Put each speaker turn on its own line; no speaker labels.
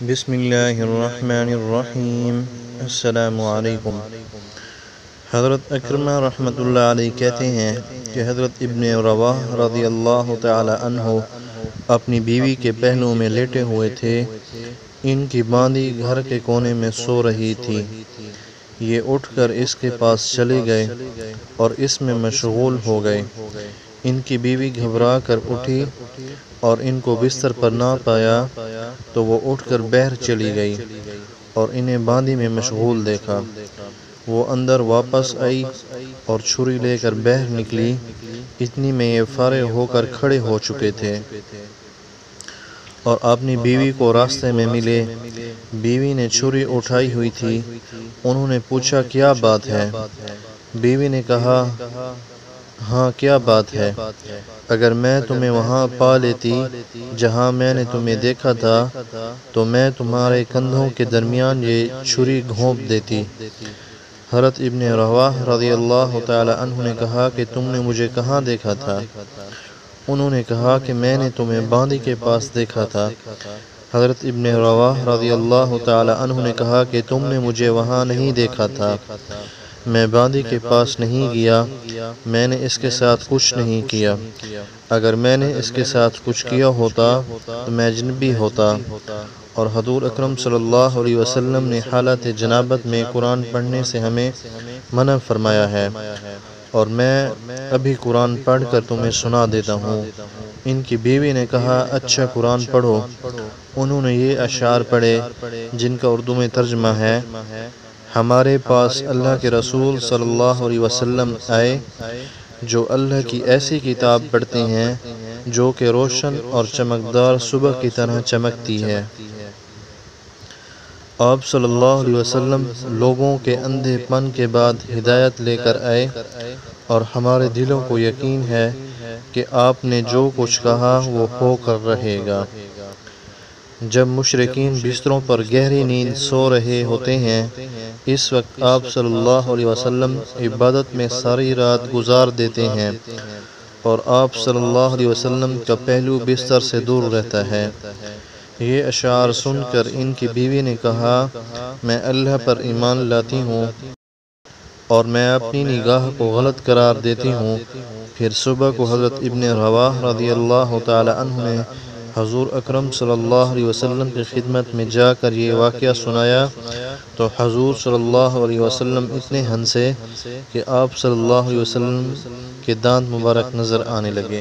بسم اللہ الرحمن الرحیم۔ السلام علیکم۔ حضرت اکرمہ رحمۃ اللہ علیہ کہتے ہیں کہ حضرت ابن رواح رضی اللہ تعالی عنہ اپنی بیوی کے پہلو میں لیٹے ہوئے تھے۔ ان کی باندی گھر کے کونے میں سو رہی تھی۔ یہ اٹھ کر اس کے پاس چلے گئے اور اس میں مشغول ہو گئے۔ ان کی بیوی گھبرا کر اٹھی اور ان کو بستر پر نہ پایا تو وہ اٹھ کر باہر چلی گئی اور انہیں باندی میں مشغول دیکھا۔ وہ اندر واپس آئی اور چھری لے کر باہر نکلی۔ اتنی میں یہ فارغ ہو کر کھڑے ہو چکے تھے اور اپنی بیوی کو راستے میں ملے۔ بیوی نے چھری اٹھائی ہوئی تھی۔ انہوں نے پوچھا کیا بات ہے؟ بیوی نے کہا ہاں کیا بات ہے؟ اگر میں تمہیں وہاں پا لیتی جہاں میں نے تمہیں دیکھا تھا تو میں تمہارے کندھوں کے درمیان یہ چھری گھونپ دیتی۔ حضرت ابن رواح رضی اللہ تعالی عنہ نے کہا کہ تم نے مجھے کہاں دیکھا تھا؟ انہوں نے کہا کہ میں نے تمہیں باندی کے پاس دیکھا تھا۔ حضرت ابن رواح رضی اللہ تعالی عنہ نے کہا کہ تم نے مجھے وہاں نہیں دیکھا تھا۔ میں باندی کے پاس نہیں گیا، میں نے اس کے ساتھ کچھ نہیں کیا۔ اگر میں نے اس کے ساتھ کچھ کیا ہوتا تو میں اجنبی ہوتا، اور حضور اکرم صلی اللہ علیہ وسلم نے حالت جنابت میں قرآن پڑھنے سے ہمیں منع فرمایا ہے، اور میں ابھی قرآن پڑھ کر تمہیں سنا دیتا ہوں۔ ان کی بیوی نے کہا اچھا قرآن پڑھو۔ انہوں نے یہ اشعار پڑھے جن کا اردو میں ترجمہ ہے: ہمارے پاس اللہ کے رسول صلی اللہ علیہ وسلم آئے جو اللہ کی ایسی کتاب پڑھتے ہیں جو کہ روشن اور چمکدار صبح کی طرح چمکتی ہے۔ آپ صلی اللہ علیہ وسلم لوگوں کے اندھے پن کے بعد ہدایت لے کر آئے، اور ہمارے دلوں کو یقین ہے کہ آپ نے جو کچھ کہا وہ ہو کر رہے گا۔ جب مشرکین بستروں پر گہری نیند سو رہے ہوتے ہیں، اس وقت آپ صلی اللہ علیہ وسلم عبادت میں ساری رات گزار دیتے ہیں، اور آپ صلی اللہ علیہ وسلم کا پہلو بستر سے دور رہتا ہے۔ یہ اشعار سن کر ان کی بیوی نے کہا میں اللہ پر ایمان لاتی ہوں اور میں اپنی نگاہ کو غلط قرار دیتی ہوں۔ پھر صبح کو حضرت ابن رواح رضی اللہ تعالی عنہ نے حضور اکرم صلی اللہ علیہ وسلم کی خدمت میں جا کر یہ واقعہ سنایا تو حضور صلی اللہ علیہ وسلم اتنے ہنسے کہ آپ صلی اللہ علیہ وسلم کے دانت مبارک نظر آنے لگے۔